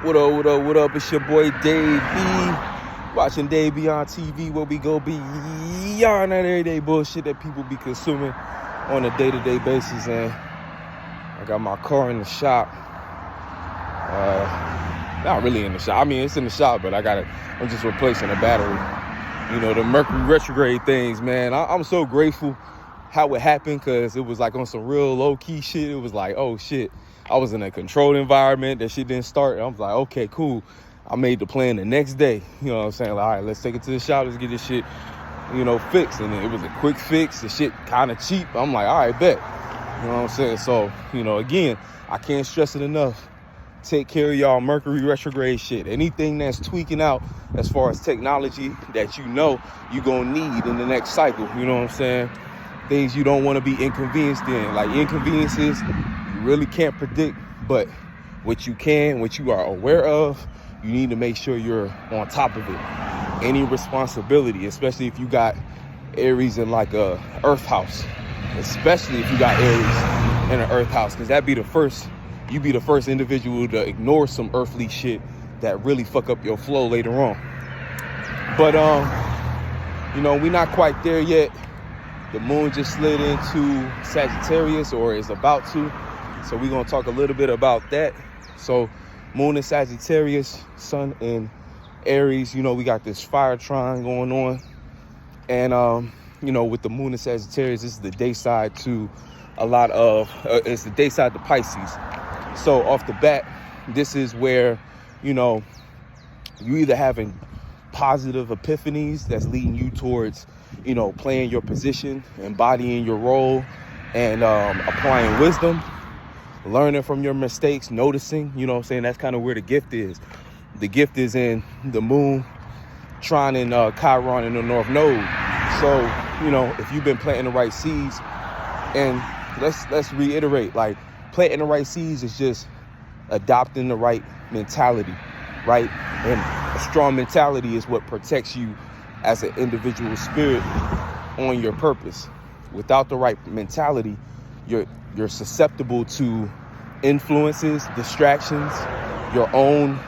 What up, what up, what up? It's your boy Dave B. Watching DaveBeyondTV, where we go beyond that everyday bullshit that people be consuming on a day-to-day basis. And I got my car in the shop. Not really in the shop. I mean, it's in the shop, but I'm just replacing the battery. You know, the Mercury retrograde things, man. I'm so grateful how it happened, because it was like on some real low-key shit. It was like, oh shit, I was in a controlled environment. That shit didn't start. And I was like, okay, cool. I made the plan the next day. You know what I'm saying? Like, all right, let's take it to the shop. Let's get this shit, fixed. And it was a quick fix. The shit kind of cheap. I'm like, all right, bet. You know what I'm saying? So, again, I can't stress it enough. Take care of y'all Mercury retrograde shit. Anything that's tweaking out as far as technology that you're going to need in the next cycle. You know what I'm saying? Things you don't want to be inconvenienced in. Like inconveniences, you really can't predict. But what you are aware of, you need to make sure you're on top of it. Any responsibility, especially if you got Aries in like a earth house, especially if you got Aries in an earth house, because you be the first individual to ignore some earthly shit that really fuck up your flow later on. But we're not quite there yet. The moon just slid into Sagittarius, or is about to. So we're gonna talk a little bit about that. So moon in Sagittarius, sun in Aries, we got this fire trine going on. And, with the moon in Sagittarius, this is the day side to a lot of, it's the day side to Pisces. So off the bat, this is where, you either having positive epiphanies that's leading you towards, playing your position, embodying your role, and applying wisdom, learning from your mistakes, noticing, that's kind of where the gift is. The gift is in the moon trine in Chiron in the North Node. So, if you've been planting the right seeds, and let's reiterate, like, planting the right seeds is just adopting the right mentality, right? And a strong mentality is what protects you as an individual spirit on your purpose. Without the right mentality, you're susceptible to influences, distractions, your own,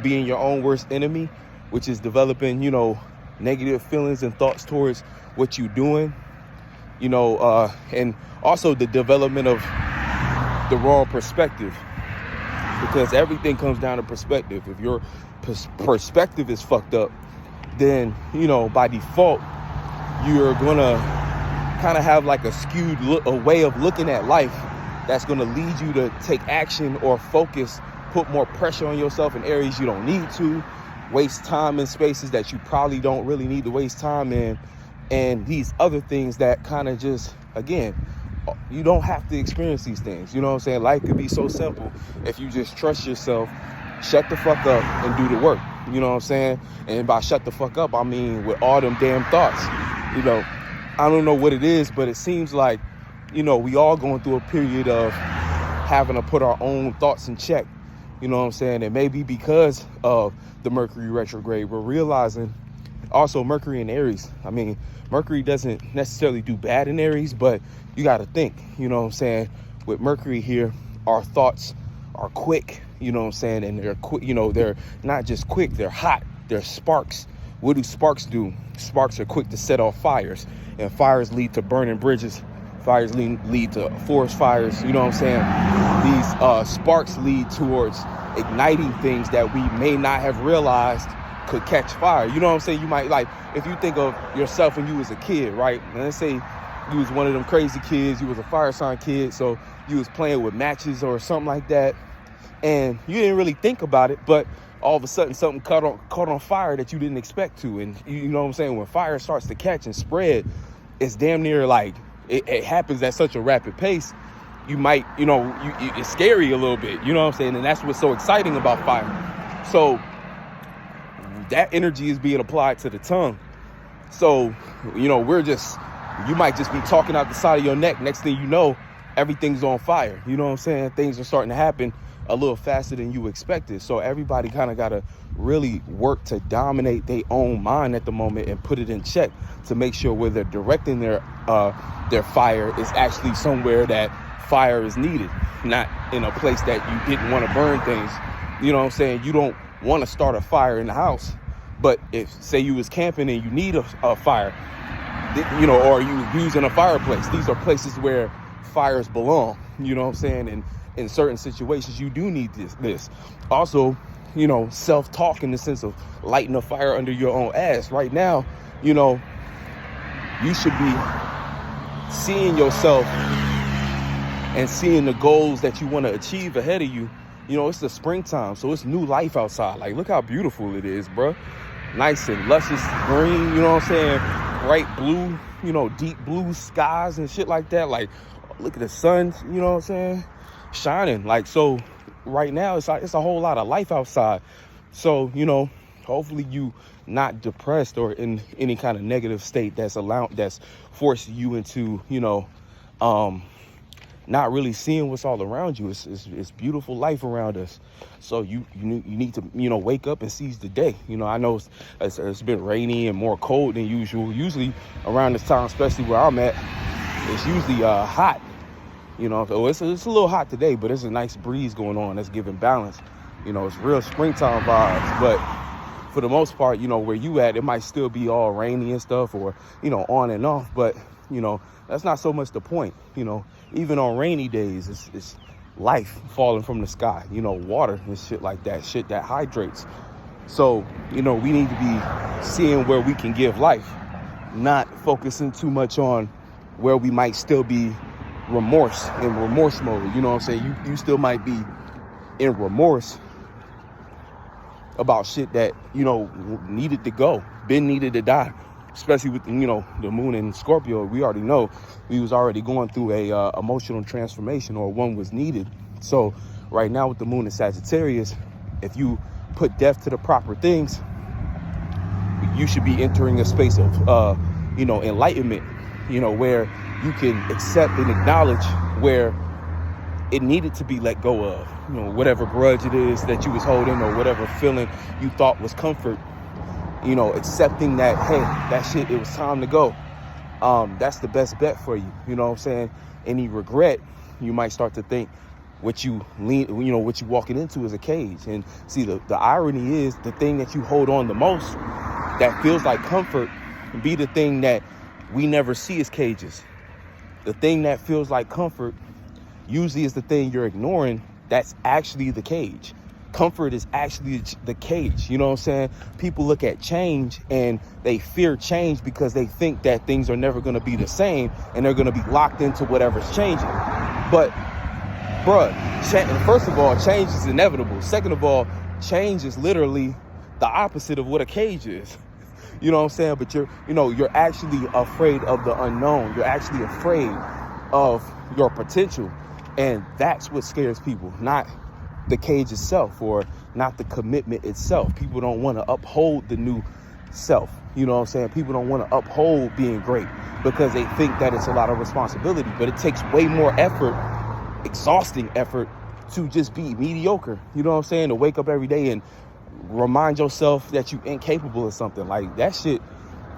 being your own worst enemy, which is developing, negative feelings and thoughts towards what you're doing, and also the development of the wrong perspective, because everything comes down to perspective. If your perspective is fucked up, then, by default, you're gonna kind of have like a skewed a way of looking at life that's gonna lead you to take action or focus, put more pressure on yourself in areas you don't need to, waste time in spaces that you probably don't really need to waste time in, and these other things that kind of just, again, you don't have to experience these things. You know what I'm saying? Life could be so simple if you just trust yourself, shut the fuck up, and do the work. You know what I'm saying? And by shut the fuck up, I mean with all them damn thoughts. I don't know what it is, but it seems like, we all going through a period of having to put our own thoughts in check. You know what I'm saying? And maybe because of the Mercury retrograde, we're realizing also Mercury in Aries. I mean, Mercury doesn't necessarily do bad in Aries, but you got to think, you know what I'm saying? With Mercury here, our thoughts are quick, you know what I'm saying? And they're quick, they're not just quick, they're hot, they're sparks. What do sparks do? Sparks are quick to set off fires, and fires lead to burning bridges. Fires lead to forest fires, you know what I'm saying? These sparks lead towards igniting things that we may not have realized could catch fire. You know what I'm saying? You might, like, if you think of yourself when you was a kid, right? And let's say you was one of them crazy kids, you was a fire sign kid, so you was playing with matches or something like that, and you didn't really think about it, but all of a sudden something caught on fire that you didn't expect to. And you know what I'm saying? When fire starts to catch and spread, it's damn near like it happens at such a rapid pace. You might, it's scary a little bit, you know what I'm saying? And that's what's so exciting about fire. So that energy is being applied to the tongue. So, you might just be talking out the side of your neck. Next thing you know, everything's on fire. You know what I'm saying? Things are starting to happen a little faster than you expected. So everybody kind of got to really work to dominate their own mind at the moment and put it in check to make sure where they're directing their fire is actually somewhere that fire is needed, not in a place that you didn't want to burn things You know what I'm saying? You don't want to start a fire in the house, but if, say you was camping and you need a fire, you know, or you using a fireplace, these are places where fires belong, you know what I'm saying? And in certain situations, you do need this. Also, you know, self-talk in the sense of lighting a fire under your own ass. Right now, you know, you should be seeing yourself and seeing the goals that you want to achieve ahead of you. You know, it's the springtime, so it's new life outside. Like, look how beautiful it is, bro. Nice and luscious green, you know what I'm saying? Bright blue, you know, deep blue skies and shit like that. Like, look at the sun, you know what I'm saying? Shining. Like, so right now it's a whole lot of life outside. So, you know, hopefully you not depressed or in any kind of negative state that's forcing you into, you know, not really seeing what's all around you. It's beautiful life around us. So you need to, you know, wake up and seize the day. You know, I know it's been rainy and more cold than usual. Usually around this time, especially where I'm at, it's usually hot. You know, so it's a little hot today, but it's a nice breeze going on that's giving balance. You know, it's real springtime vibes. But for the most part, you know, where you at, it might still be all rainy and stuff, or, you know, on and off. But, you know, that's not so much the point. You know, even on rainy days, it's life falling from the sky, you know, water and shit like that, shit that hydrates. So, you know, we need to be seeing where we can give life, not focusing too much on where we might still be in remorse mode. You know what I'm saying? You still might be in remorse about shit that, you know, needed to go, been needed to die. Especially with, you know, the moon in Scorpio, we already know we was already going through a emotional transformation, or one was needed. So right now with the moon in Sagittarius, if you put death to the proper things, you should be entering a space of, you know, enlightenment, you know, where you can accept and acknowledge where it needed to be let go of, you know, whatever grudge it is that you was holding, or whatever feeling you thought was comfort. You know, accepting that, hey, that shit, it was time to go. That's the best bet for you. You know what I'm saying? Any regret, you might start to think what you walking into is a cage. And see, the irony is the thing that you hold on the most that feels like comfort be the thing that we never see as cages. The thing that feels like comfort usually is the thing you're ignoring. That's actually the cage. Comfort is actually the cage. You know what I'm saying? People look at change and they fear change because they think that things are never going to be the same and they're going to be locked into whatever's changing. But, bruh, first of all, change is inevitable. Second of all, change is literally the opposite of what a cage is. You know what I'm saying? But you're actually afraid of the unknown. You're actually afraid of your potential. And that's what scares people, not the cage itself, or not the commitment itself. People don't want to uphold the new self. You know what I'm saying? People don't want to uphold being great because they think that it's a lot of responsibility, but it takes way more effort, exhausting effort, to just be mediocre. You know what I'm saying? To wake up every day and remind yourself that you're incapable of something. Like, that shit,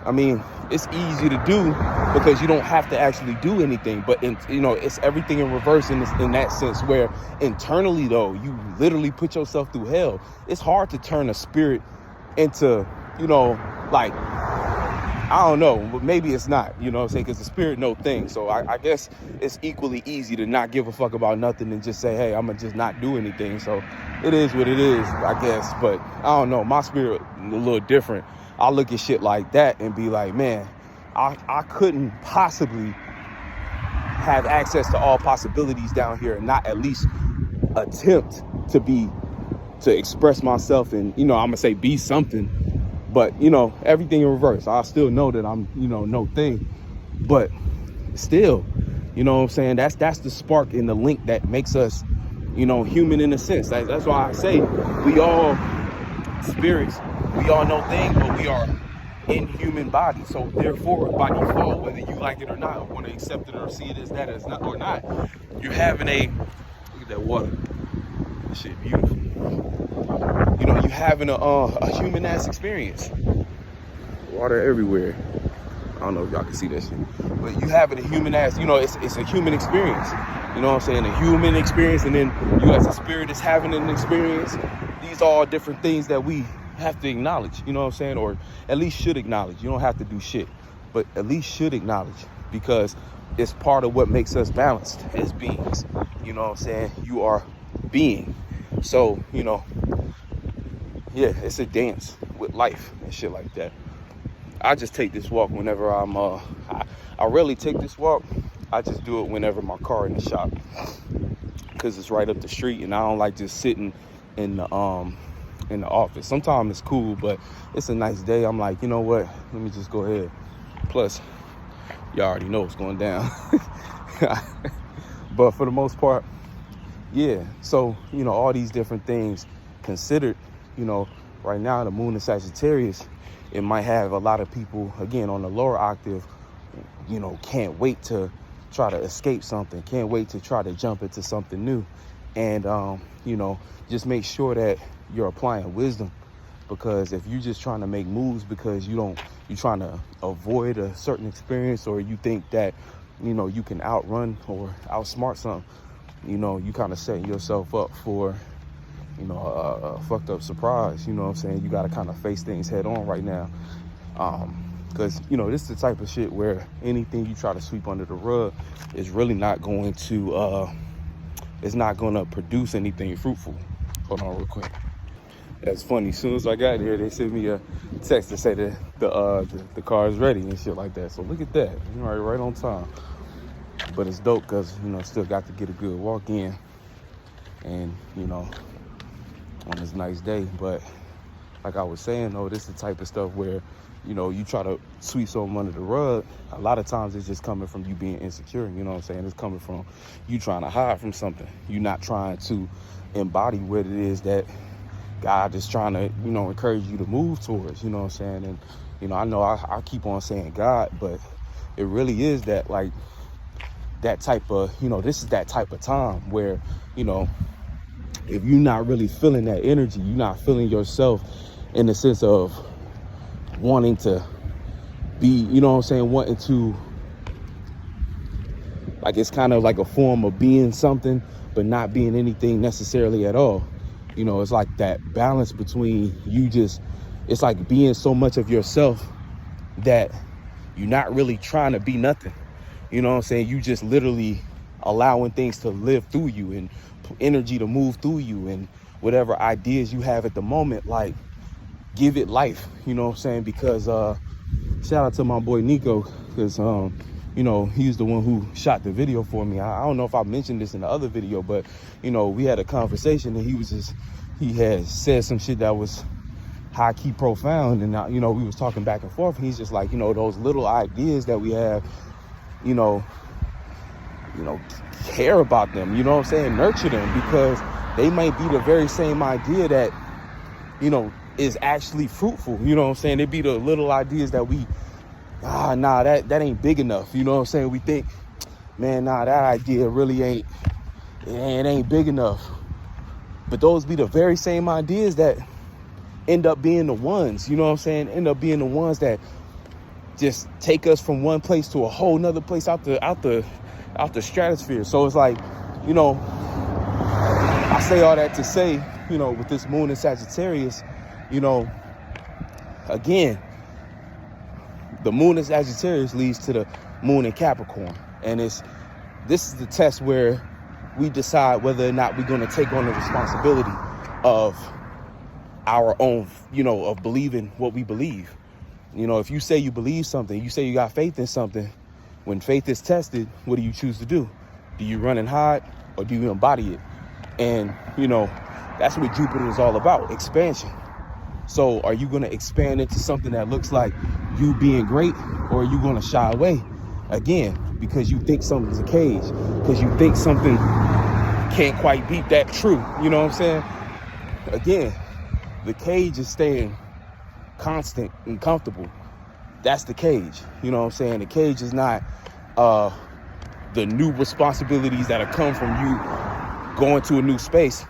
I mean, it's easy to do because you don't have to actually do anything. But, you know, it's everything in reverse in that sense, where internally, though, you literally put yourself through hell. It's hard to turn a spirit into, you know, like, I don't know, but maybe it's not, you know what I'm saying? Because the spirit knows things. So I guess it's equally easy to not give a fuck about nothing and just say, hey, I'm going to just not do anything. So it is what it is, I guess. But I don't know, my spirit is a little different. I look at shit like that and be like, man, I couldn't possibly have access to all possibilities down here and not at least attempt to express myself and, you know, I'm gonna say be something. But, you know, everything in reverse. I still know that I'm, you know, no thing. But still, you know what I'm saying? That's the spark and the link that makes us, you know, human in a sense. That's why I say we all spirits. We all know things, but we are in human bodies. So therefore, by default, whether you like it or not, or want to accept it or see it as that as not or not, you're having look at that water. That shit beautiful. You know, you're having a human ass experience. Water everywhere. I don't know if y'all can see that shit, but you having a human ass, you know, it's a human experience. You know what I'm saying? A human experience, and then you as a spirit is having an experience. these are all different things that we have to acknowledge, you know what I'm saying? Or at least should acknowledge. You don't have to do shit, but at least should acknowledge, because it's part of what makes us balanced as beings. You know what I'm saying? You are being. So, you know, yeah, it's a dance with life and shit like that. I just take this walk whenever I'm, I rarely take this walk. I just do it whenever my car in the shop, because it's right up the street, and I don't like just sitting in the office. Sometimes it's cool, but it's a nice day. I'm like, you know what? Let me just go ahead. Plus, you already know what's going down. But for the most part, yeah. So, you know, all these different things considered, you know, right now the moon in Sagittarius, it might have a lot of people, again, on the lower octave, you know, can't wait to try to escape something, can't wait to try to jump into something new. And, you know, just make sure that you're applying wisdom, because if you're just trying to make moves because you're trying to avoid a certain experience, or you think that, you know, you can outrun or outsmart something, you know, you kind of setting yourself up for, you know, a fucked up surprise. You know what I'm saying? You got to kind of face things head on right now. Because, you know, this is the type of shit where anything you try to sweep under the rug is really not going to, it's not going to produce anything fruitful. Hold on real quick. That's funny. As soon as I got here, they sent me a text to say that the car is ready and shit like that. So look at that. You know, right on time. But it's dope because, you know, still got to get a good walk in, and, you know, on this nice day. But like I was saying, though, this is the type of stuff where, you know, you try to sweep something under the rug. A lot of times it's just coming from you being insecure. You know what I'm saying? It's coming from you trying to hide from something. You're not trying to embody what it is that God is trying to, you know, encourage you to move towards. You know what I'm saying? And, you know I keep on saying God, but it really is that, like, that type of, you know, this is that type of time where, you know, if you're not really feeling that energy, you're not feeling yourself in the sense of wanting to be, you know what I'm saying, wanting to, like, it's kind of like a form of being something but not being anything necessarily at all. You know, it's like that balance between you just, it's like being so much of yourself that you're not really trying to be nothing. You know what I'm saying? You just literally allowing things to live through you and energy to move through you, and whatever ideas you have at the moment, like, give it life. You know what I'm saying? Because shout out to my boy Nico, because you know, he's the one who shot the video for me. I don't know if I mentioned this in the other video, but, you know, we had a conversation, and he had said some shit that was high key profound, and you know, we was talking back and forth, and he's just like, you know, those little ideas that we have, you know, care about them, you know what I'm saying, nurture them, because they might be the very same idea that, you know, is actually fruitful. You know what I'm saying? It be the little ideas that we, nah, that ain't big enough. You know what I'm saying? We think, man, nah, that idea really ain't big enough. But those be the very same ideas that end up being the ones, you know what I'm saying, end up being the ones that just take us from one place to a whole nother place out the stratosphere. So it's like, you know, I say all that to say, you know, with this moon in Sagittarius, you know, again, the moon in Sagittarius leads to the moon in Capricorn. And this is the test where we decide whether or not we're going to take on the responsibility of our own, you know, of believing what we believe. You know, if you say you believe something, you say you got faith in something, when faith is tested, what do you choose to do? Do you run and hide, or do you embody it? And, you know, that's what Jupiter is all about, expansion. So are you going to expand into something that looks like you being great, or are you going to shy away again because you think something's a cage, because you think something can't quite beat that true? You know what I'm saying? Again, the cage is staying constant and comfortable. That's the cage. You know what I'm saying? The cage is not the new responsibilities that come from you going to a new space.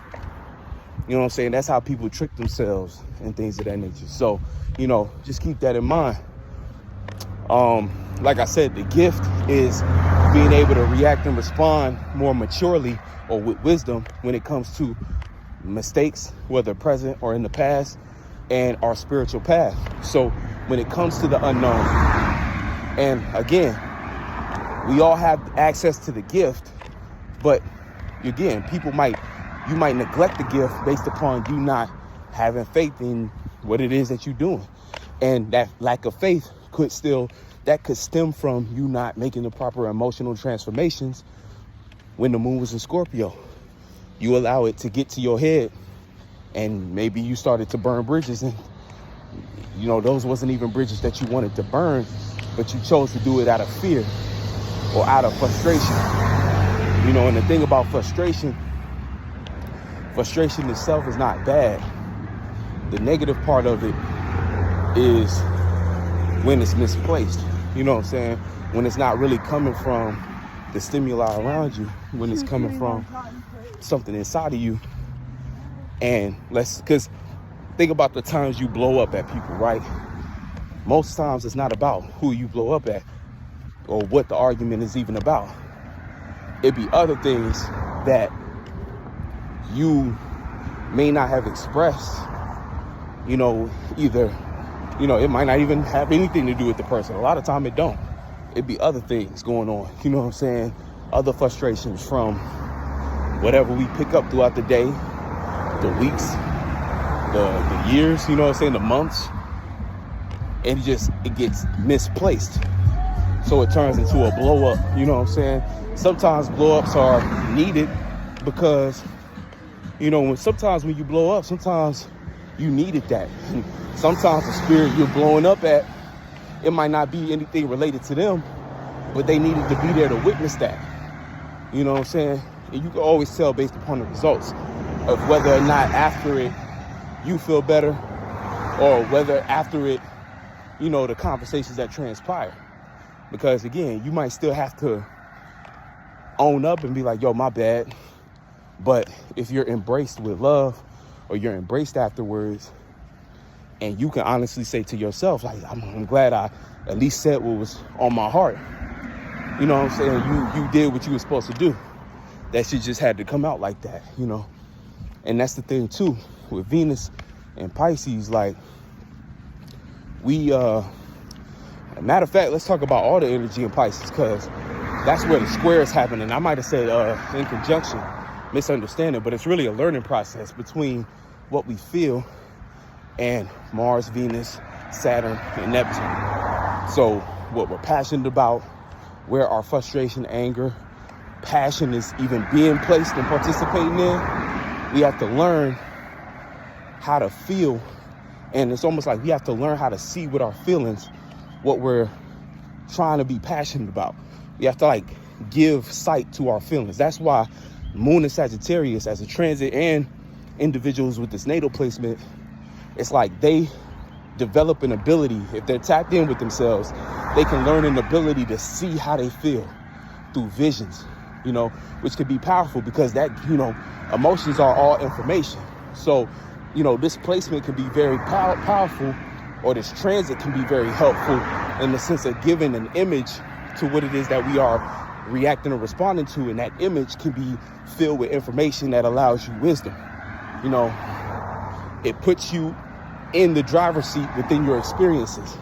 You know what I'm saying? That's how people trick themselves and things of that nature. So, you know, just keep that in mind. Like I said, the gift is being able to react and respond more maturely or with wisdom when it comes to mistakes, whether present or in the past, and our spiritual path. So when it comes to the unknown, and again, we all have access to the gift, but again, you might neglect the gift based upon you not having faith in what it is that you're doing. And that lack of faith could stem from you not making the proper emotional transformations when the moon was in Scorpio. You allow it to get to your head, and maybe you started to burn bridges, and those wasn't even bridges that you wanted to burn, but you chose to do it out of fear or out of frustration. And the thing about frustration itself is not bad. The negative part of it is when it's misplaced. You know what I'm saying? When it's not really coming from the stimuli around you, when it's coming from something inside of you. And because think about the times you blow up at people, right? Most times it's not about who you blow up at or what the argument is even about. It'd be other things that you may not have expressed, either, it might not even have anything to do with the person. A lot of time it don't. It'd be other things going on, you know what I'm saying? Other frustrations from whatever we pick up throughout the day, the weeks, the years, the months. It gets misplaced. So it turns into a blow up, you know what I'm saying? Sometimes blow ups are needed because, sometimes when you blow up, sometimes you needed that. And sometimes the spirit you're blowing up at, it might not be anything related to them, but they needed to be there to witness that. You know what I'm saying? And you can always tell based upon the results of whether or not after it you feel better, or whether after it, the conversations that transpire. Because again, you might still have to own up and be like, yo, my bad. But if you're embraced with love, or you're embraced afterwards, and you can honestly say to yourself, like, I'm glad I at least said what was on my heart. You know what I'm saying? You did what you were supposed to do. That shit just had to come out like that, And that's the thing too, with Venus and Pisces, like, matter of fact, let's talk about all the energy in Pisces, because that's where the squares happen. And I might have said in conjunction, misunderstanding, but it's really a learning process between what we feel and Mars, Venus, Saturn, and Neptune. So what we're passionate about, where our frustration, anger, passion is even being placed and participating in, we have to learn how to feel. And it's almost like we have to learn how to see with our feelings what we're trying to be passionate about. We have to give sight to our feelings. That's why Moon and Sagittarius as a transit, and individuals with this natal placement, it's like they develop an ability. If they're tapped in with themselves, they can learn an ability to see how they feel through visions, which could be powerful, because that, emotions are all information. So, this placement can be very powerful, or this transit can be very helpful in the sense of giving an image to what it is that we are reacting or responding to, and that image can be filled with information that allows you wisdom. It puts you in the driver's seat within your experiences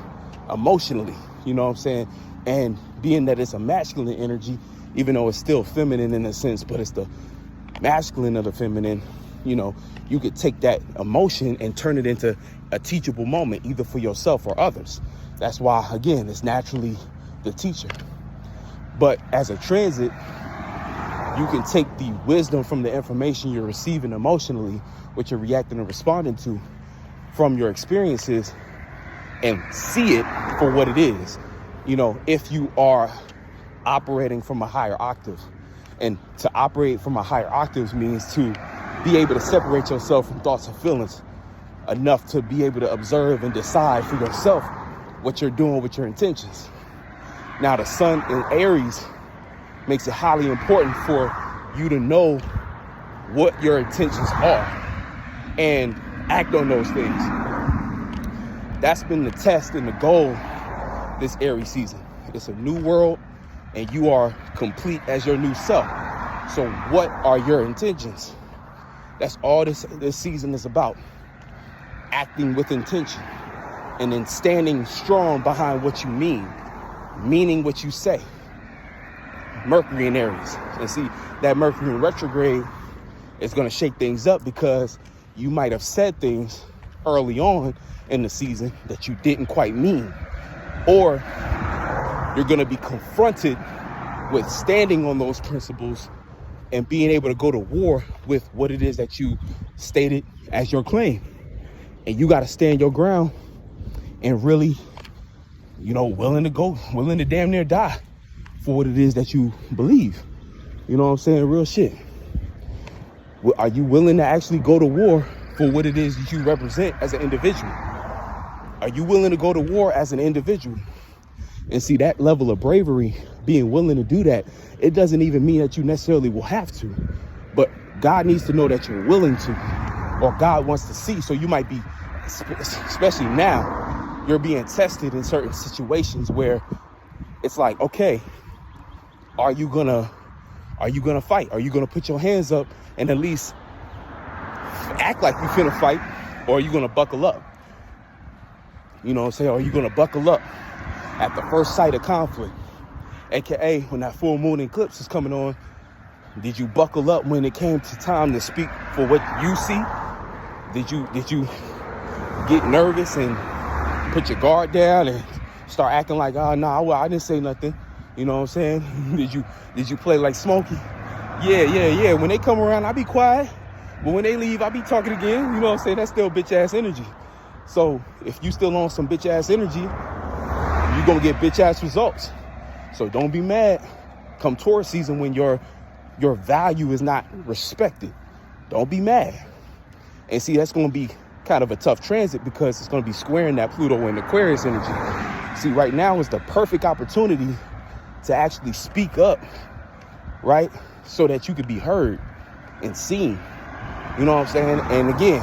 emotionally, you know what I'm saying? And being that it's a masculine energy, even though it's still feminine in a sense, but it's the masculine of the feminine, you could take that emotion and turn it into a teachable moment, either for yourself or others. That's why, again, it's naturally the teacher. But as a transit, you can take the wisdom from the information you're receiving emotionally, what you're reacting and responding to from your experiences, and see it for what it is. If you are operating from a higher octave. And to operate from a higher octave means to be able to separate yourself from thoughts and feelings enough to be able to observe and decide for yourself what you're doing with your intentions. Now, the sun in Aries makes it highly important for you to know what your intentions are and act on those things. That's been the test and the goal this Aries season. It's a new world, and you are complete as your new self. So what are your intentions? That's all this season is about. Acting with intention. And then standing strong behind what you mean. Meaning what you say. Mercury in Aries. And see, that Mercury in retrograde is going to shake things up, because you might have said things early on in the season that you didn't quite mean. Or you're going to be confronted with standing on those principles and being able to go to war with what it is that you stated as your claim. And you got to stand your ground and really, willing to damn near die for what it is that you believe. You know what I'm saying? Real shit. Are you willing to actually go to war for what it is that you represent as an individual? Are you willing to go to war as an individual? And see, that level of bravery, being willing to do that, it doesn't even mean that you necessarily will have to. But God needs to know that you're willing to, or God wants to see. So you might be, especially now, you're being tested in certain situations where it's like, okay, are you gonna fight? Are you gonna put your hands up and at least act like you're finna fight? Or are you gonna buckle up? You know what I'm saying? Are you gonna buckle up at the first sight of conflict? AKA when that full moon eclipse is coming on, did you buckle up when it came to time to speak for what you see? Did you get nervous and put your guard down and start acting like, oh no, well, I didn't say nothing? You know what I'm saying? Did you play like Smokey? Yeah. When they come around, I be quiet. But when they leave, I be talking again. You know what I'm saying? That's still bitch ass energy. So if you still on some bitch ass energy, you gonna get bitch ass results. So don't be mad come Taurus season when your value is not respected. Don't be mad. And see, that's gonna be kind of a tough transit, because it's gonna be squaring that Pluto and Aquarius energy. See, right now is the perfect opportunity to actually speak up, right? So that you could be heard and seen. You know what I'm saying? And again,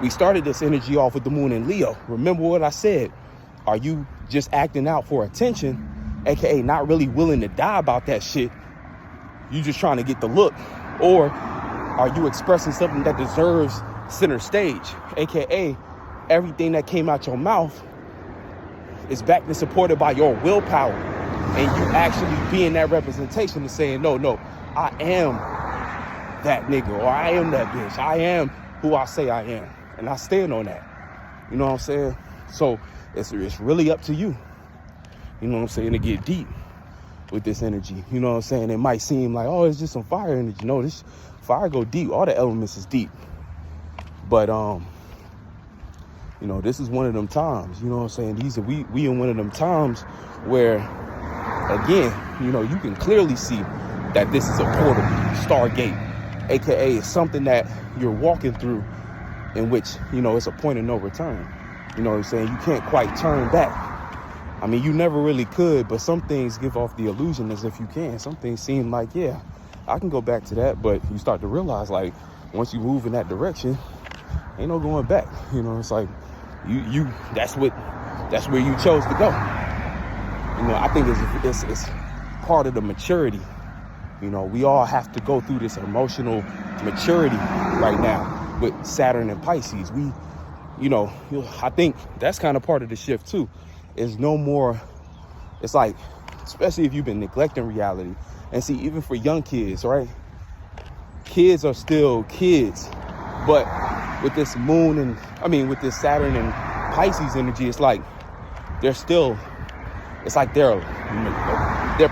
we started this energy off with the moon in Leo. Remember what I said. Are you just acting out for attention, aka not really willing to die about that shit? You just trying to get the look? Or are you expressing something that deserves center stage, aka everything that came out your mouth is backed and supported by your willpower, and you actually being that representation and saying, no, I am that nigga, or I am that bitch. I am who I say I am, and I stand on that. You know what I'm saying? So it's really up to you. You know what I'm saying? To get deep with this energy. You know what I'm saying? It might seem like, oh, it's just some fire energy. No, this fire go deep. All the elements is deep. But this is one of them times. You know what I'm saying? We in one of them times where, again, you can clearly see that this is a portal, Stargate, aka something that you're walking through, in which it's a point of no return. You know what I'm saying? You can't quite turn back. I mean, you never really could, but some things give off the illusion as if you can. Some things seem like, yeah, I can go back to that, but you start to realize, like, once you move in that direction, ain't no going back. It's like you that's where you chose to go. I think it's part of the maturity. We all have to go through this emotional maturity right now with Saturn and Pisces. I think that's kind of part of the shift too. Is no more, it's like, especially if you've been neglecting reality. And see, even for young kids, right? Kids are still kids. But with this moon with this Saturn and Pisces energy, it's like they're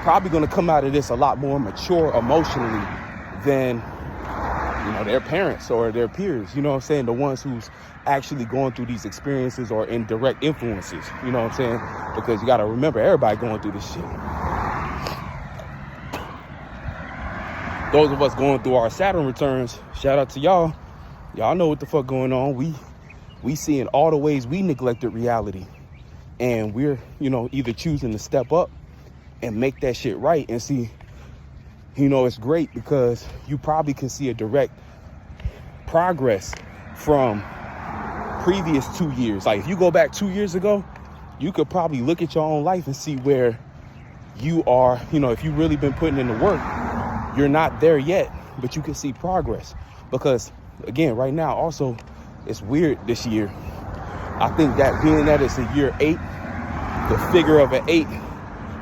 probably going to come out of this a lot more mature emotionally than their parents or their peers. You know what I'm saying? The ones who's actually going through these experiences or in direct influences. You know what I'm saying? Because you got to remember, everybody going through this shit. Those of us going through our Saturn returns, shout out to y'all. Y'all know what the fuck going on. We seeing all the ways we neglected reality. And we're, either choosing to step up and make that shit right. And see, it's great because you probably can see a direct progress from previous 2 years. Like if you go back 2 years ago, you could probably look at your own life and see where you are. If you've really been putting in the work, you're not there yet, but you can see progress because again, right now, also, it's weird this year. I think that being that it's a year 8, the figure of an 8,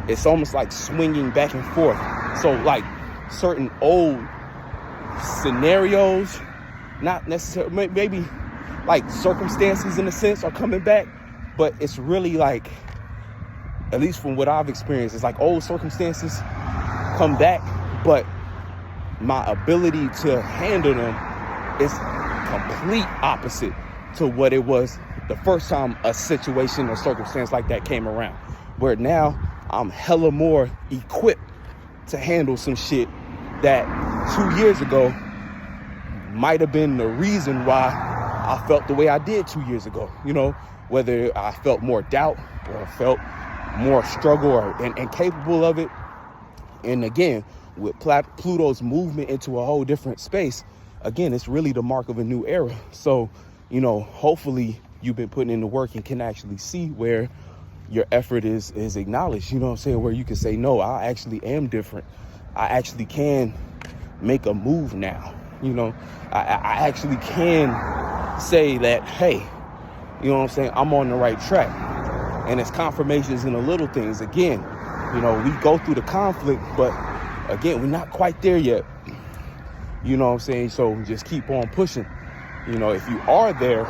it's almost like swinging back and forth. So like certain old scenarios, not necessarily, maybe like circumstances in a sense are coming back, but it's really like, at least from what I've experienced, it's like old circumstances come back, but my ability to handle them is complete opposite to what it was the first time a situation or circumstance like that came around, where now I'm hella more equipped to handle some shit that 2 years ago might have been the reason why I felt the way I did 2 years ago. You know, whether I felt more doubt or I felt more struggle and capable of it. And again, with Pluto's movement into a whole different space, again, it's really the mark of a new era. So, you know, hopefully you've been putting in the work and can actually see where your effort is acknowledged, you know what I'm saying? Where you can say, no, I actually am different. I actually can make a move now. You know, I actually can say that, hey, you know what I'm saying? I'm on the right track. And it's confirmations in the little things. Again, you know, we go through the conflict, but again, we're not quite there yet. You know what I'm saying? So just keep on pushing. You know, if you are there,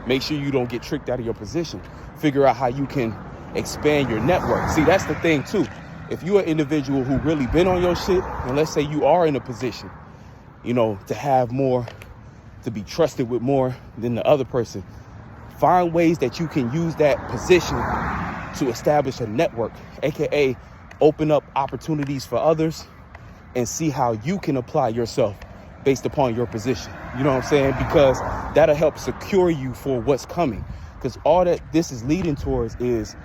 make sure you don't get tricked out of your position. Figure out how you can expand your network. See, that's the thing too. If you're an individual who really been on your shit, and let's say you are in a position, you know, to have more, to be trusted with more than the other person, find ways that you can use that position to establish a network, aka open up opportunities for others, and see how you can apply yourself based upon your position. You know what I'm saying? Because that'll help secure you for what's coming. Because all that this is leading towards is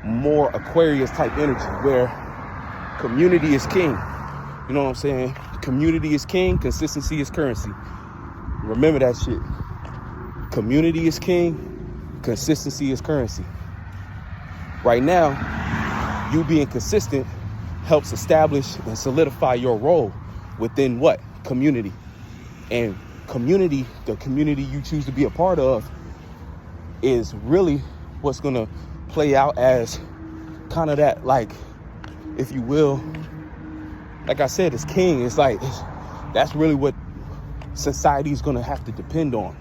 more Aquarius type energy, where community is king. You know what I'm saying? Community is king, consistency is currency. Remember that shit. Community is king, consistency is currency. Right now, you being consistent helps establish and solidify your role within what? Community. And community, the community you choose to be a part of, is really what's gonna play out as kind of that, like, if you will, like I said, it's king. It's like, that's really what society is gonna have to depend on.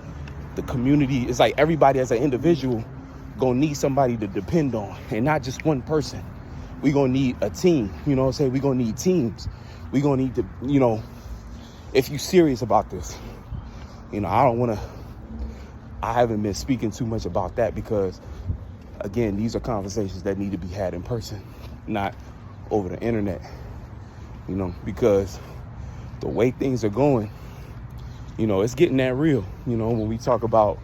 The community is like, everybody as an individual gonna need somebody to depend on, and not just one person. We gonna need a team, you know what I'm saying? We gonna need teams. We gonna need to, you know, if you serious about this, you know, I haven't been speaking too much about that because, again, these are conversations that need to be had in person, not over the internet, you know, because the way things are going, you know, it's getting that real. You know, when we talk about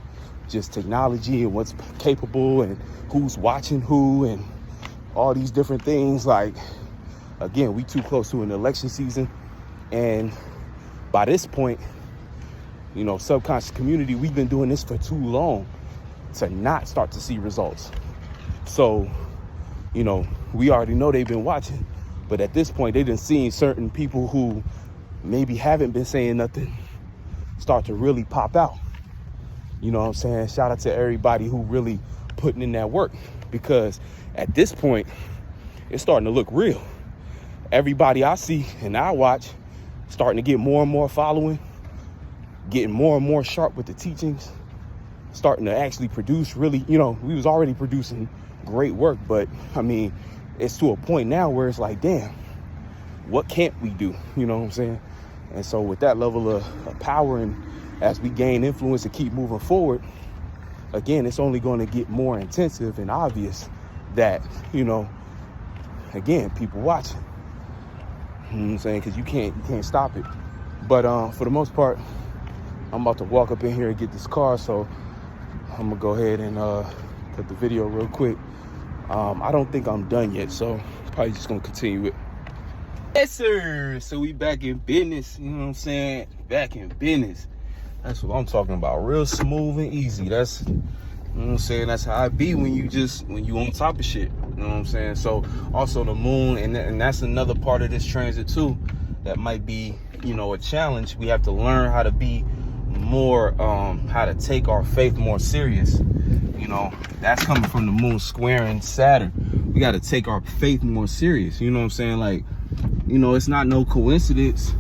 just technology and what's capable and who's watching who and all these different things, like, again, we too close to an election season. And by this point, you know, subconscious community, we've been doing this for too long to not start to see results. So, you know, we already know they've been watching, but at this point, they've been seeing certain people who maybe haven't been saying nothing start to really pop out. You know what I'm saying? Shout out to everybody who really putting in that work, because at this point, it's starting to look real. Everybody I see and I watch starting to get more and more following, getting more and more sharp with the teachings, starting to actually produce really, you know, we was already producing great work, but I mean, it's to a point now where it's like, damn, what can't we do? You know what I'm saying? And so with that level of power, and as we gain influence and keep moving forward, again, it's only going to get more intensive and obvious that, you know, again, people watching. You know what I'm saying? Because you can't stop it. But for the most part, I'm about to walk up in here and get this car, so I'm gonna go ahead and cut the video real quick. I don't think I'm done yet, so probably just gonna continue it. Yes, sir. So we back in business. You know what I'm saying? Back in business. That's what I'm talking about. Real smooth and easy. That's, you know what I'm saying? That's how I be when you on top of shit. You know what I'm saying? So also the moon, and that's another part of this transit too, that might be, you know, a challenge. We have to learn how to be more how to take our faith more serious. You know, that's coming from the moon squaring Saturn. We got to take our faith more serious. You know what I'm saying? Like, you know, it's not no coincidence.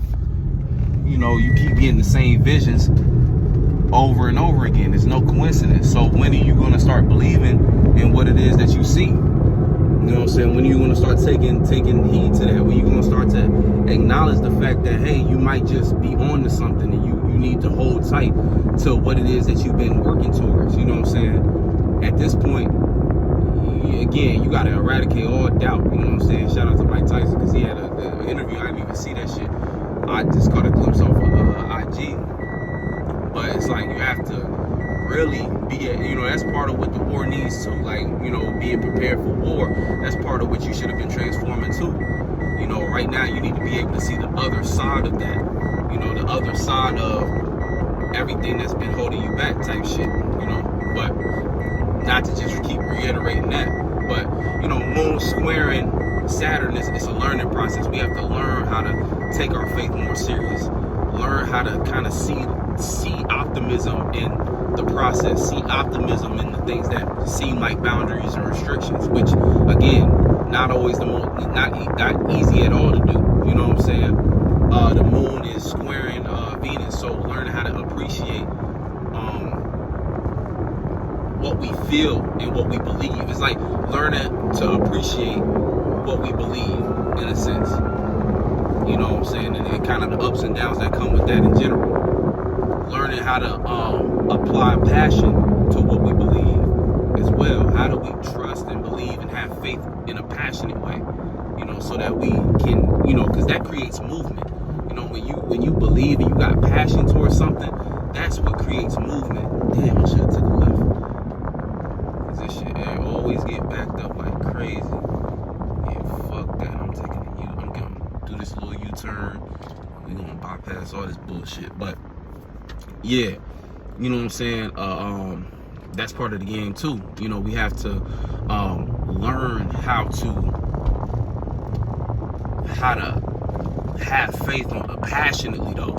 You know, you keep getting the same visions over and over again. It's no coincidence. So when are you going to start believing in what it is that you see? You know what I'm saying? When are you going to start taking heed to that? When are you going to start to acknowledge the fact that, hey, you might just be on to something and you need to hold tight to what it is that you've been working towards? You know what I'm saying? At this point, again, you got to eradicate all doubt. You know what I'm saying? Shout out to Mike Tyson, because he had an interview. I didn't even see that shit. I just caught a glimpse off of IG. But it's like you have to really be, you know, that's part of what the war needs to, like, you know, being prepared for war. That's part of what you should have been transforming to. You know, right now you need to be able to see the other side of that. You know, the other side of everything that's been holding you back type shit, you know. But not to just keep reiterating that. But, you know, moon squaring Saturn is a learning process. We have to learn how to take our faith more serious. Learn how to kind of see optimism in the process, see optimism in the things that seem like boundaries and restrictions, which again, not always not easy at all to do. You know what I'm saying? The moon is squaring Venus, so learn how to appreciate what we feel and what we believe. It's like learning to appreciate what we believe in a sense. You know what I'm saying? And kind of the ups and downs that come with that in general. Learning how to apply passion to what we believe as well. How do we trust and believe and have faith in a passionate way? You know, so that we can, you know, because that creates movement. You know, when you believe and you got passion towards something, that's what creates movement. Damn, I should have took a left. Cause this shit always get backed up like crazy. Yeah, fuck that. I'm gonna do this little U-turn. We're gonna bypass all this bullshit. But yeah, you know what I'm saying? That's part of the game too. You know, we have to learn how to have faith passionately though.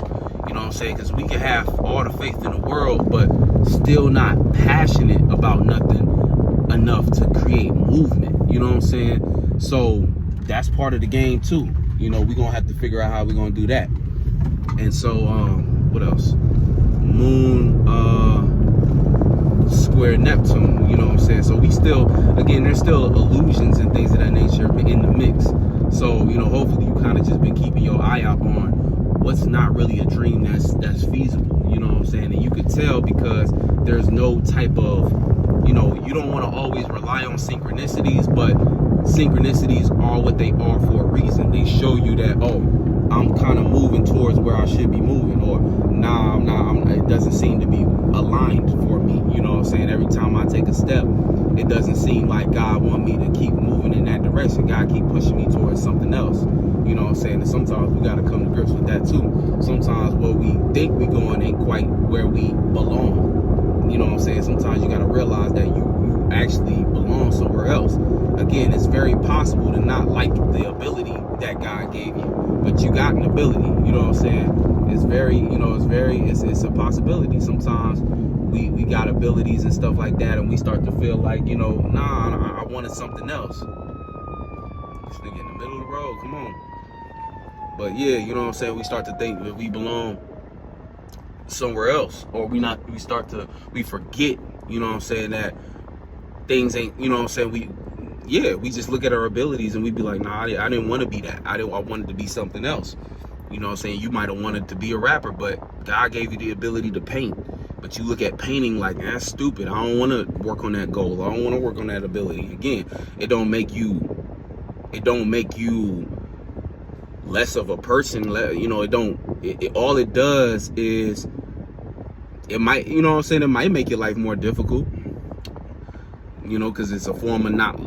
You know what I'm saying? Because we can have all the faith in the world, but still not passionate about nothing enough to create movement. You know what I'm saying? So that's part of the game too. You know, we're gonna have to figure out how we're gonna do that. And so what else? Moon square Neptune, you know what I'm saying? So we still, again, there's still illusions and things of that nature in the mix. So, you know, hopefully you kind of just been keeping your eye out on what's not really a dream that's feasible, you know what I'm saying? And you could tell because there's no type of, you know, you don't want to always rely on synchronicities, but synchronicities are what they are for a reason. They show you that, oh, I'm kind of moving towards where I should be moving, or nah, I'm not, it doesn't seem to be aligned for me. You know what I'm saying? Every time I take a step, it doesn't seem like God want me to keep moving in that direction. God keep pushing me towards something else. You know what I'm saying? And sometimes we got to come to grips with that too. Sometimes where we think we going ain't quite where we belong. You know what I'm saying? Sometimes you got to realize that you actually belong somewhere else. Again, it's very possible to not like the ability that God gave you, but you got an ability. You know what I'm saying? It's very, you know, it's a possibility. Sometimes we got abilities and stuff like that, and we start to feel like, you know, nah, I wanted something else. This nigga in the middle of the road, come on. But yeah, you know what I'm saying? We start to think that we belong somewhere else, or we forget, you know what I'm saying, that things ain't, you know what I'm saying, we just look at our abilities and we be like, nah, I didn't want to be that. I wanted to be something else. You know what I'm saying? You might have wanted to be a rapper, but God gave you the ability to paint. But you look at painting like, that's stupid. I don't want to work on that goal. I don't want to work on that ability. Again, it don't make you less of a person. You know, all it does is, it might, you know what I'm saying, it might make your life more difficult. You know, because it's a form of not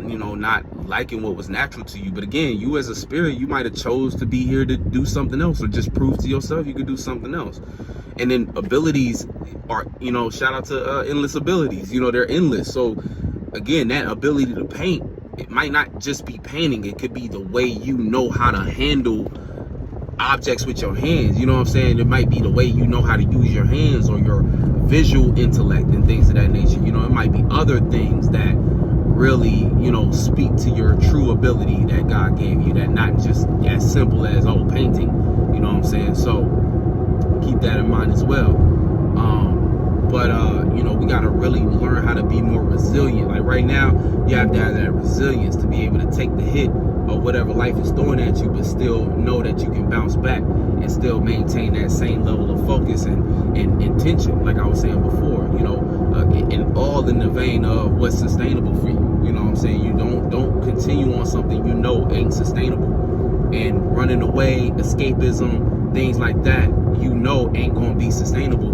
liking what was natural to you. But again, you as a spirit, you might have chose to be here to do something else, or just prove to yourself you could do something else. And then abilities are, you know, shout out to endless abilities. You know, they're endless. So again, that ability to paint, it might not just be painting. It could be the way you know how to handle objects with your hands. You know what I'm saying? It might be the way you know how to use your hands, or your visual intellect and things of that nature. You know, it might be other things that really, you know, speak to your true ability that God gave you, that not just as simple as, oh, painting. You know what I'm saying? So keep that in mind as well. You know, we got to really learn how to be more resilient. Like right now, you have to have that resilience to be able to take the hit of whatever life is throwing at you, but still know that you can bounce back and still maintain that same level of focus and intention, like I was saying before, you know, and all in the vein of what's sustainable for you. You know what I'm saying? You don't continue on something you know ain't sustainable, and running away, escapism, things like that, you know ain't going to be sustainable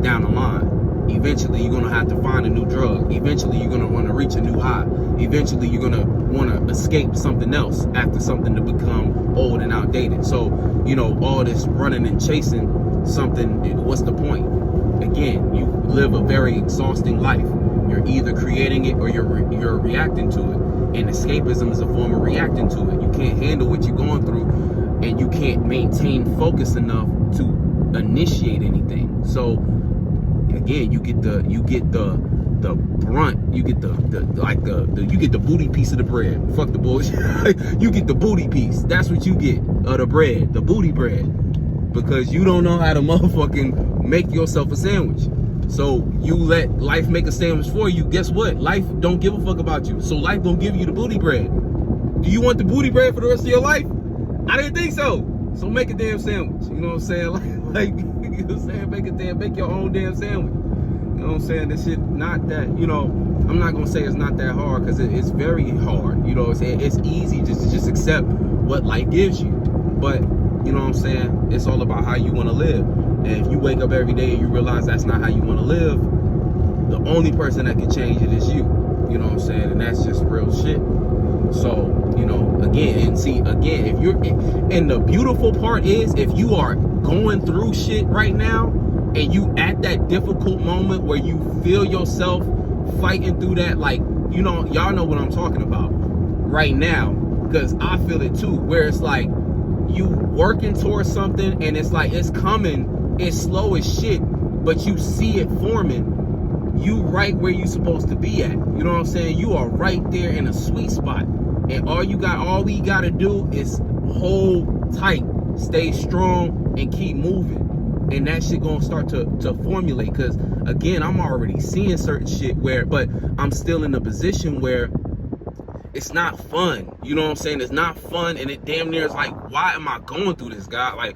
down the line. Eventually, you're going to have to find a new drug. Eventually, you're going to want to reach a new high. Eventually, you're going to want to escape something else after something to become old and outdated. So, you know, all this running and chasing something, what's the point? Again, you live a very exhausting life. You're either creating it or you're reacting to it. And escapism is a form of reacting to it. You can't handle what you're going through, and you can't maintain focus enough to initiate anything. So again, you get the brunt, you get you get the booty piece of the bread. Fuck the bullshit. You get the booty piece. That's what you get of the bread, the booty bread, because you don't know how to motherfucking make yourself a sandwich. So you let life make a sandwich for you. Guess what? Life don't give a fuck about you. So life gonna give you the booty bread. Do you want the booty bread for the rest of your life? I didn't think so. So make a damn sandwich. You know what I'm saying? Like you know what I'm saying? Make your own damn sandwich. You know what I'm saying? This shit not that, you know, I'm not gonna say it's not that hard, because it's very hard. You know what I'm saying? It's easy just to just accept what life gives you. But you know what I'm saying? It's all about how you want to live. And if you wake up every day and you realize that's not how you want to live, the only person that can change it is you. You know what I'm saying? And that's just real shit. So, you know, again, and see, again, if you're, and the beautiful part is, if you are going through shit right now, and you at that difficult moment where you feel yourself fighting through that, like, you know, y'all know what I'm talking about right now, because I feel it too, where it's like you working towards something and it's like it's coming, it's slow as shit, but you see it forming. You right where you supposed to be at. You know what I'm saying? You are right there in a sweet spot. And all we gotta do is hold tight, stay strong, and keep moving. And that shit gonna start to formulate. Cause again, I'm already seeing certain shit where, but I'm still in a position where it's not fun. You know what I'm saying? It's not fun, and it damn near is like, why am I going through this, God? Like,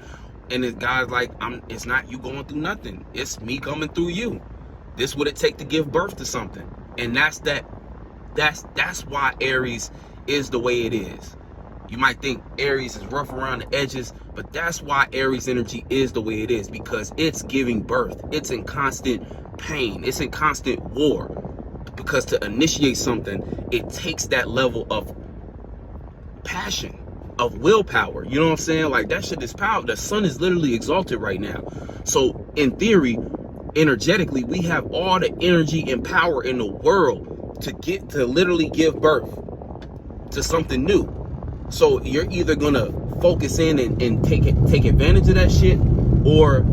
and this guy's like, it's not you going through nothing. It's me coming through you. This what it take to give birth to something. And that's why Aries is the way it is. You might think Aries is rough around the edges, but that's why Aries energy is the way it is, because it's giving birth. It's in constant pain. It's in constant war. Because to initiate something, it takes that level of passion, of willpower. You know what I'm saying? Like, that shit is power. The sun is literally exalted right now. So in theory, energetically, we have all the energy and power in the world to literally give birth to something new. So you're either gonna focus in and take advantage of that shit, or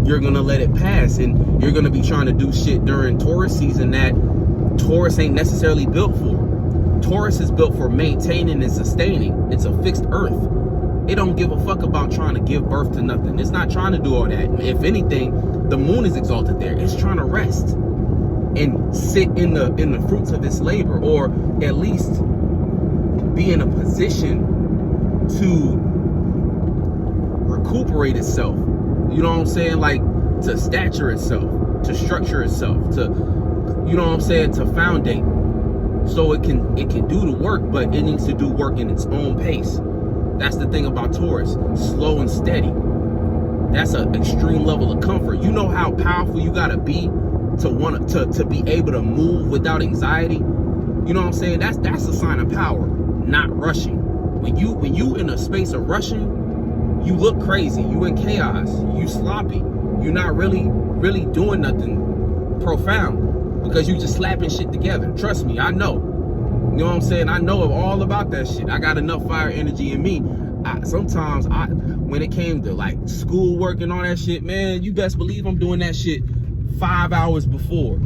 you're gonna let it pass, and you're gonna be trying to do shit during Taurus season that Taurus ain't necessarily built for. Taurus is built for maintaining and sustaining. It's a fixed earth. It don't give a fuck about trying to give birth to nothing. It's not trying to do all that. If anything, the moon is exalted there. It's trying to rest and sit in the fruits of its labor, or at least be in a position to recuperate itself. You know what I'm saying? Like, to stature itself, to structure itself, to, you know what I'm saying, to foundate. So it can do the work, but it needs to do work in its own pace. That's the thing about Taurus, slow and steady. That's an extreme level of comfort. You know how powerful you gotta be to be able to move without anxiety. You know what I'm saying? That's a sign of power, not rushing. When you in a space of rushing, you look crazy. You in chaos. You sloppy. You're not really doing nothing profound, because you just slapping shit together. Trust me, I know. You know what I'm saying? I know all about that shit. I got enough fire energy in me. sometimes when it came to like schoolwork and all that shit, man, you best believe I'm doing that shit 5 hours before.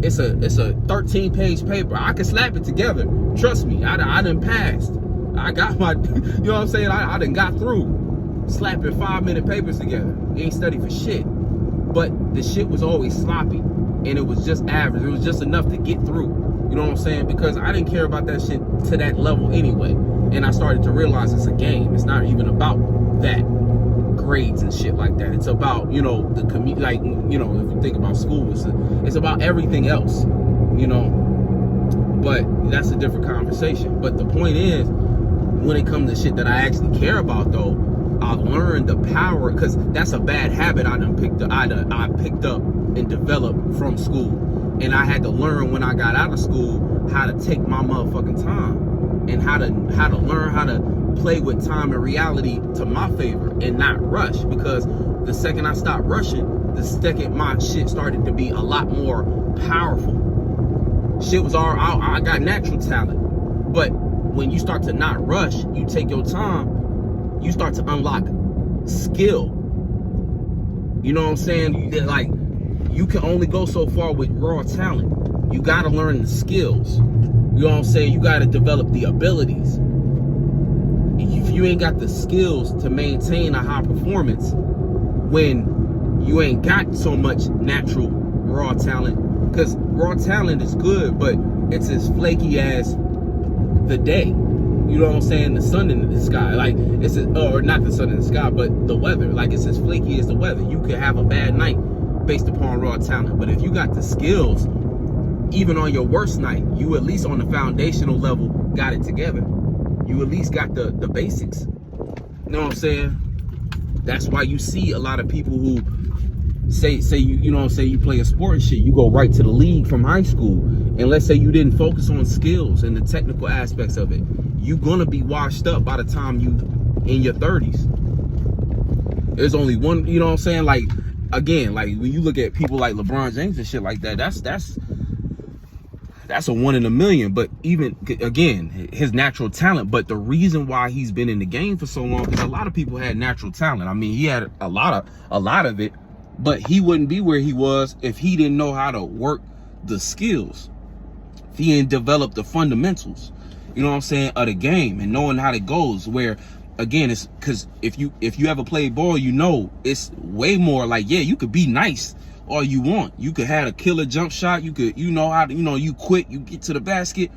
It's a 13-page paper. I can slap it together. Trust me, I done passed. I got my, you know what I'm saying? I done got through slapping 5-minute papers together. You ain't study for shit. But the shit was always sloppy, and it was just average. It was just enough to get through. You know what I'm saying? Because I didn't care about that shit to that level anyway. And I started to realize it's a game. It's not even about that grades and shit like that. It's about, you know, the community. Like, you know, if you think about school, it's about everything else, you know. But that's a different conversation. But the point is, when it comes to shit that I actually care about, though, I've learned the power, because that's a bad habit I picked up and developed from school. And I had to learn when I got out of school how to take my motherfucking time, and how to learn how to play with time and reality to my favor and not rush. Because the second I stopped rushing, the second my shit started to be a lot more powerful. Shit was all, I got natural talent. But when you start to not rush, you take your time, you start to unlock skill. You know what I'm saying? Like, you can only go so far with raw talent. You gotta learn the skills. You know what I'm saying? You gotta develop the abilities. If you ain't got the skills to maintain a high performance when you ain't got so much natural raw talent, because raw talent is good, but it's as flaky as the day. You know what I'm saying? The sun in the sky. Like, or not the sun in the sky, but the weather. Like, it's as flaky as the weather. You could have a bad night based upon raw talent. But if you got the skills, even on your worst night, you at least on the foundational level got it together. You at least got the basics. You know what I'm saying? That's why you see a lot of people who say you know what I'm saying, you play a sport and shit, you go right to the league from high school. And let's say you didn't focus on skills and the technical aspects of it, you're gonna be washed up by the time you in your 30s. There's only one, you know what I'm saying? Like, again, like when you look at people like LeBron James and shit like that, that's a 1 in a million. But even again, his natural talent. But the reason why he's been in the game for so long, because a lot of people had natural talent. I mean, he had a lot of it, but he wouldn't be where he was if he didn't know how to work the skills. If he didn't develop the fundamentals, you know what I'm saying, of the game, and knowing how it goes. Where, again, it's because if you ever played ball, you know it's way more like, yeah, you could be nice all you want. You could have a killer jump shot. You could, you know how to, you know, you quick, you get to the basket.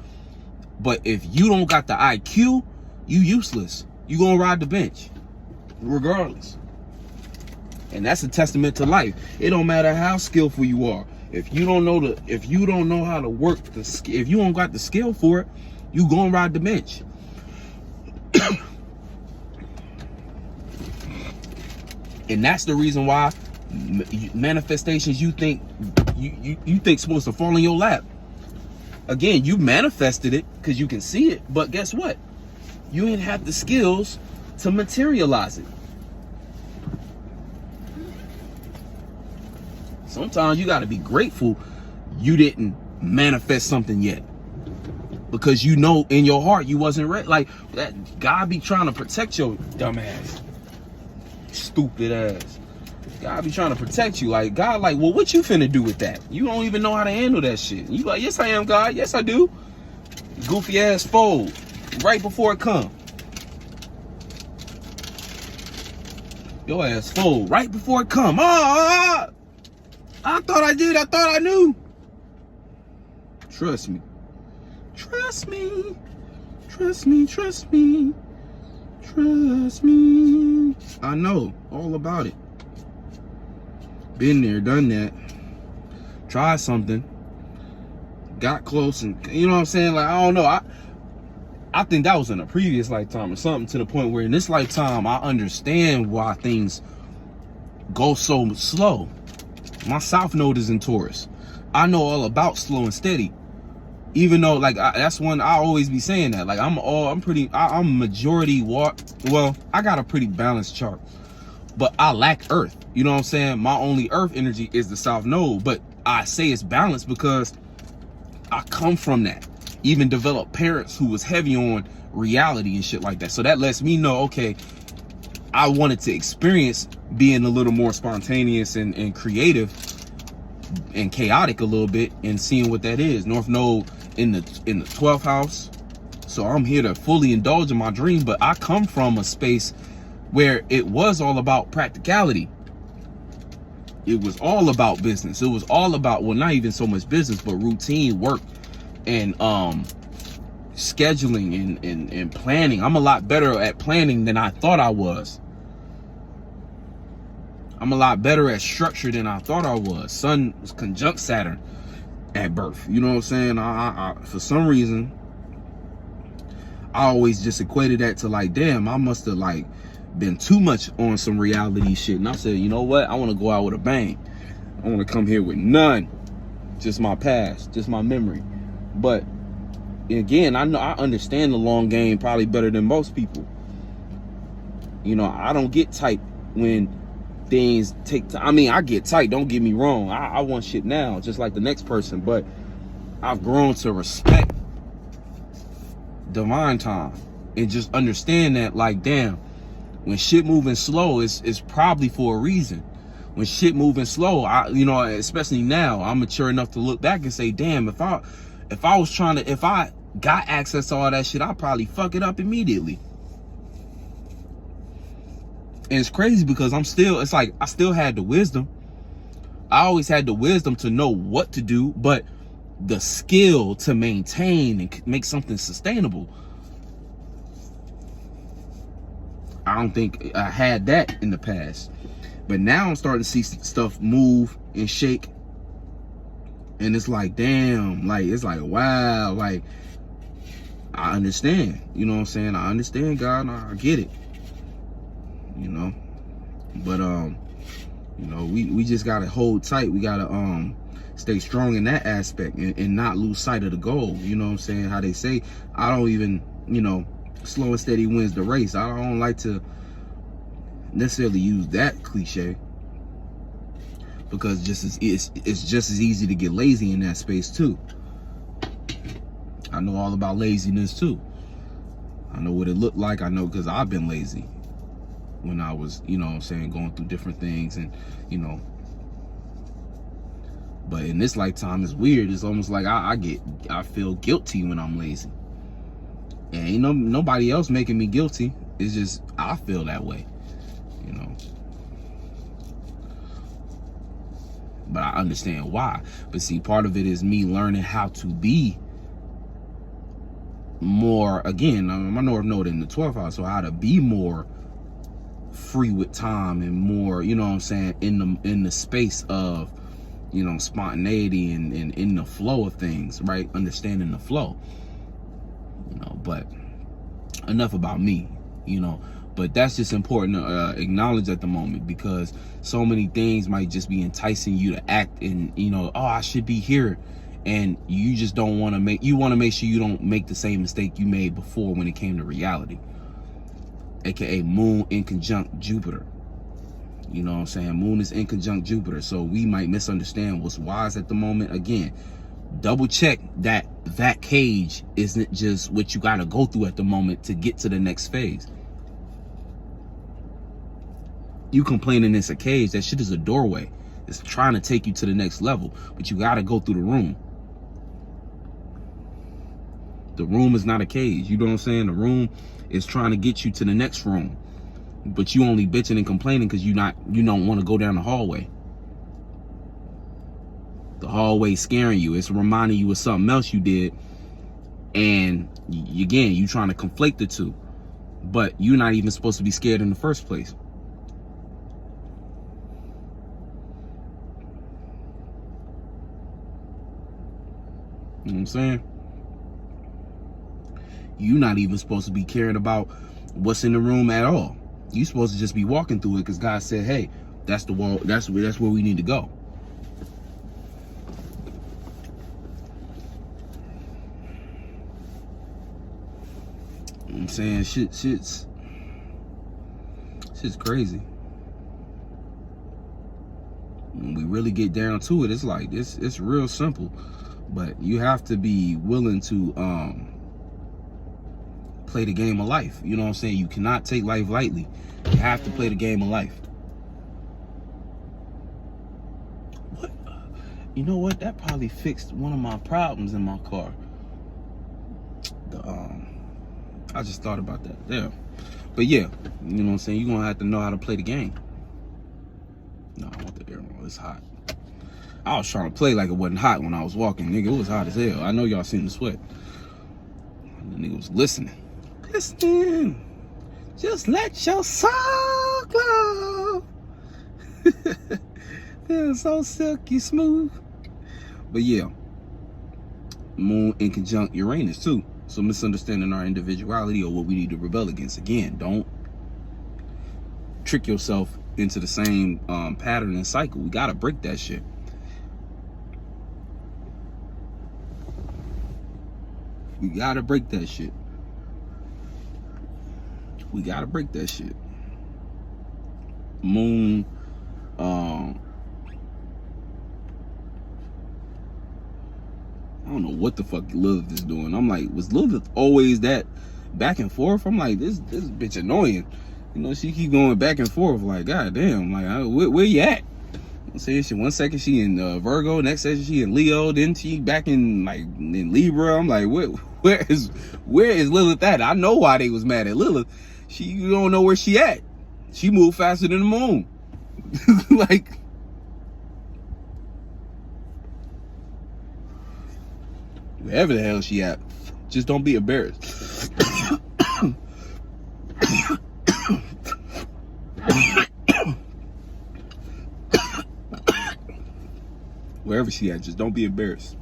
But if you don't got the IQ, you useless. You gonna ride the bench, regardless. And that's a testament to life. It don't matter how skillful you are. If you don't know how to work the skill, if you don't got the skill for it, you gonna ride the bench. And that's the reason why manifestations you think supposed to fall in your lap. Again, you manifested it because you can see it, but guess what? You ain't have the skills to materialize it. Sometimes you got to be grateful you didn't manifest something yet, because you know in your heart you wasn't ready. Like, that God be trying to protect your dumb ass, stupid ass. God be trying to protect you. Like, God, like, well, what you finna do with that? You don't even know how to handle that shit. You like, yes I am, God. Yes I do. Goofy ass fold right before it come. Your ass fold right before it come. I thought I did. I thought I knew. Trust me. Trust me. Trust me. Trust me. Trust me. I know all about it. Been there, done that. Tried something. Got close, and you know what I'm saying? Like, I don't know. I think that was in a previous lifetime or something, to the point where in this lifetime I understand why things go so slow. My South Node is in Taurus. I know all about slow and steady. Even though, like, that's one I always be saying that. Like, I'm majority well, I got a pretty balanced chart, but I lack Earth. You know what I'm saying? My only Earth energy is the South Node, but I say it's balanced because I come from that. Even developed parents who was heavy on reality and shit like that. So that lets me know, okay, I wanted to experience being a little more spontaneous and creative and chaotic a little bit, and seeing what that is. North Node in the 12th house. So I'm here to fully indulge in my dream, but I come from a space where it was all about practicality. It was all about business. It was all about, well, not even so much business, but routine work and scheduling and planning. I'm a lot better at planning than I thought I was. I'm a lot better at structure than I thought I was. Sun was conjunct Saturn at birth. You know what I'm saying? I for some reason, I always just equated that to like, damn, I must have like been too much on some reality shit. And I said, you know what? I want to go out with a bang. I want to come here with none. Just my past, just my memory. But again, I know I understand the long game probably better than most people. You know, I don't get tight when things take time. I mean, I get tight, don't get me wrong. I want shit now, just like the next person. But I've grown to respect divine time and just understand that, like, damn, when shit moving slow, it's probably for a reason. When shit moving slow, you know, especially now, I'm mature enough to look back and say, damn, if I got access to all that shit, I'd probably fuck it up immediately. And it's crazy because it's like I still had the wisdom. I always had the wisdom to know what to do, but the skill to maintain and make something sustainable, I don't think I had that in the past. But now I'm starting to see stuff move and shake. And it's like, damn, like, it's like, wow, like, I understand. You know what I'm saying? I understand, God, I get it. You know, but you know, we just gotta hold tight. We gotta stay strong in that aspect and not lose sight of the goal. You know what I'm saying? How they say, I don't even, you know, slow and steady wins the race. I don't like to necessarily use that cliche, because it's just as easy to get lazy in that space too. I know all about laziness too. I know what it looked like. I know because I've been lazy when I was, you know what I'm saying, going through different things, and, you know, but in this lifetime, it's weird. It's almost like I feel guilty when I'm lazy. And ain't nobody else making me guilty. It's just, I feel that way, you know. But I understand why. But see, part of it is me learning how to be more, again, I'm a North Node in the 12th house, so how to be more free with time and more, you know what I'm saying, in the space of, you know, spontaneity and in the flow of things, right? Understanding the flow, you know. But enough about me, you know. But that's just important to acknowledge at the moment, because so many things might just be enticing you to act in, you know, oh, I should be here. And you just don't want to you want to make sure you don't make the same mistake you made before when it came to reality. AKA Moon in conjunct Jupiter. You know what I'm saying? Moon is in conjunct Jupiter. So we might misunderstand what's wise at the moment. Again, double check that cage isn't just what you got to go through at the moment to get to the next phase. You complaining it's a cage, that shit is a doorway. It's trying to take you to the next level, but you got to go through the room. The room is not a cage. You know what I'm saying? The room is trying to get you to the next room, but you only bitching and complaining because you don't want to go down the hallway. The hallway scaring you. It's reminding you of something else you did, and again, you trying to conflate the two, but you're not even supposed to be scared in the first place. You know what I'm saying? You're not even supposed to be caring about what's in the room at all. You're supposed to just be walking through it because God said, hey, that's the wall, that's where we need to go. You know what I'm saying? Shit's crazy. When we really get down to it, it's like it's real simple. But you have to be willing to play the game of life. You know what I'm saying? You cannot take life lightly. You have to play the game of life. What? You know what? That probably fixed one of my problems in my car. I just thought about that. Yeah. But yeah, you know what I'm saying? You're gonna have to know how to play the game. No, I want the air on. It's hot. I was trying to play like it wasn't hot when I was walking, nigga. It was hot as hell. I know y'all seen the sweat. The nigga was listening. Listening. Just let your soul glow. Feels so silky smooth. But yeah, Moon in conjunct Uranus too. So misunderstanding our individuality or what we need to rebel against. Again, don't trick yourself into the same pattern and cycle. We gotta break that shit. We gotta break that shit. We gotta break that shit. Moon, I don't know what the fuck Lilith is doing. I'm like, was Lilith always that back and forth? I'm like, this bitch annoying. You know, she keep going back and forth. Like, goddamn, like, where you at? I'm saying she 1 second she in Virgo, next second she in Leo, then she back in like in Libra. I'm like, where is Lilith at? I know why they was mad at Lilith. You don't know where she at. She moved faster than the moon. Like, wherever the hell she at, just don't be embarrassed. Wherever she at, just don't be embarrassed.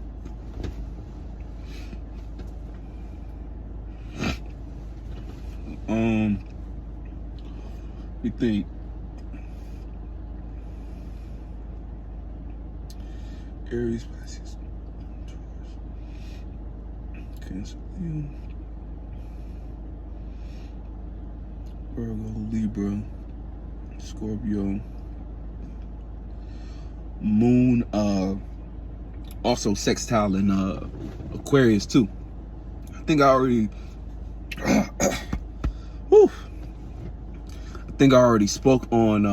We think Aries, Pisces, Taurus, Cancer, Leo, Virgo, Libra, Scorpio, Moon, also sextile in Aquarius too. I think I already whew, I think I already spoke on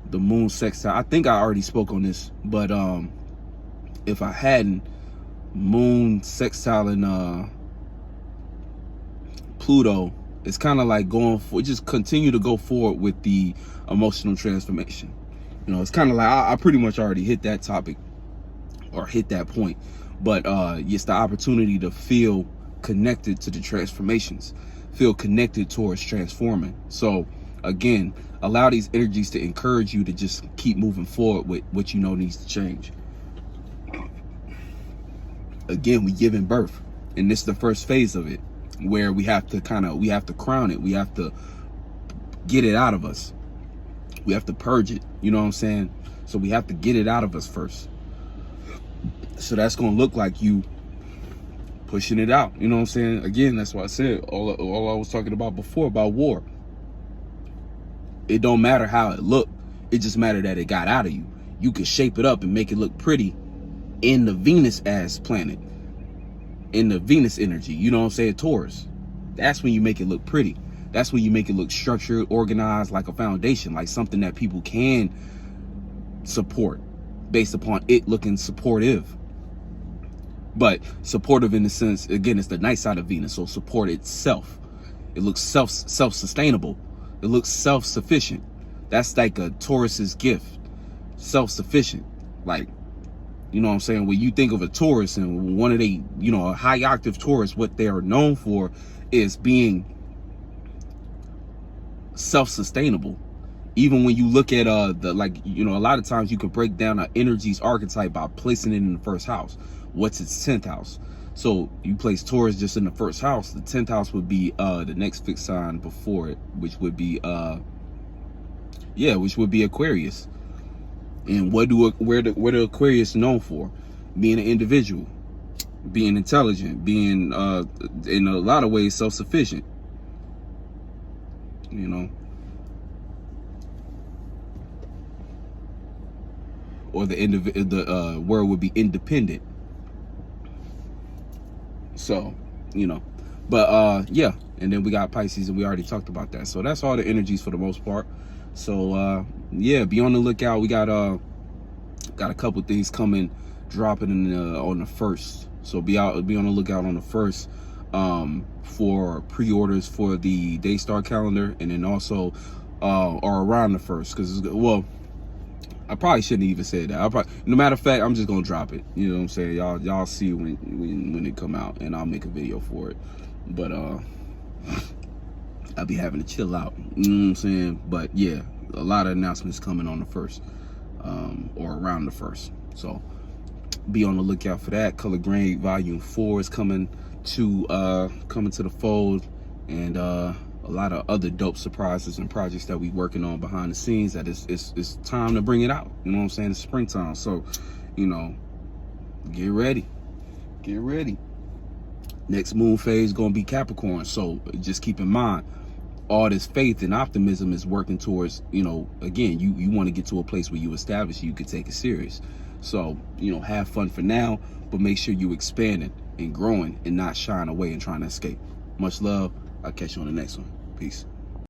the moon sextile. I think I already spoke on this, but if I hadn't, moon sextile in Pluto, it's kind of like just continue to go forward with the emotional transformation. You know, it's kind of like I pretty much already hit that topic or hit that point, but it's the opportunity to feel connected to the transformations, feel connected towards transforming. So again, allow these energies to encourage you to just keep moving forward with what you know needs to change. Again, we giving birth, and this is the first phase of it, where we have to crown it. We have to get it out of us. We have to purge it. You know what I'm saying? So we have to get it out of us first. So that's going to look like you pushing it out. You know what I'm saying? Again, that's why I said all I was talking about before about war. It don't matter how it looked. It just mattered that it got out of you. You could shape it up and make it look pretty in the Venus as planet, in the Venus energy. You know what I'm saying? Taurus. That's when you make it look pretty. That's when you make it look structured, organized, like a foundation, like something that people can support based upon it looking supportive. But supportive in the sense, again, it's the nice side of Venus. So support itself. It looks self-sustainable. It looks self-sufficient. That's like a Taurus's gift. Self-sufficient. Like, you know what I'm saying? When you think of a Taurus and one of they, you know, a high octave Taurus, what they are known for is being self-sustainable. Even when you look at a lot of times you could break down an energy's archetype by placing it in the first house. What's its 10th house? So you place Taurus just in the first house. The 10th house would be the next fixed sign before it, which would be Aquarius. And where the Aquarius known for? Being an individual, being intelligent, being in a lot of ways self-sufficient. You know, or the word would be independent. So, you know, but yeah, and then we got Pisces, and we already talked about that. So that's all the energies for the most part. So yeah, be on the lookout. We got a couple things coming, dropping on the 1st. So be on the lookout on the 1st for pre-orders for the Daestar calendar, and then also or around the 1st, because, well, I probably shouldn't even say that. No matter of fact, I'm just gonna drop it. You know what I'm saying? Y'all see when it come out, and I'll make a video for it. But I'll be having to chill out. You know what I'm saying? But yeah, a lot of announcements coming on the 1st, or around the 1st. So be on the lookout for that. Color Grade Volume 4 is coming to the fold, and a lot of other dope surprises and projects that we working on behind the scenes that it's time to bring it out. You know what I'm saying? It's springtime. So, you know, get ready. Get ready. Next moon phase gonna be Capricorn. So just keep in mind, all this faith and optimism is working towards, you know, again, you want to get to a place where you establish you could take it serious. So, you know, have fun for now, but make sure you expanding and growing and not shying away and trying to escape. Much love. I'll catch you on the next one. Peace.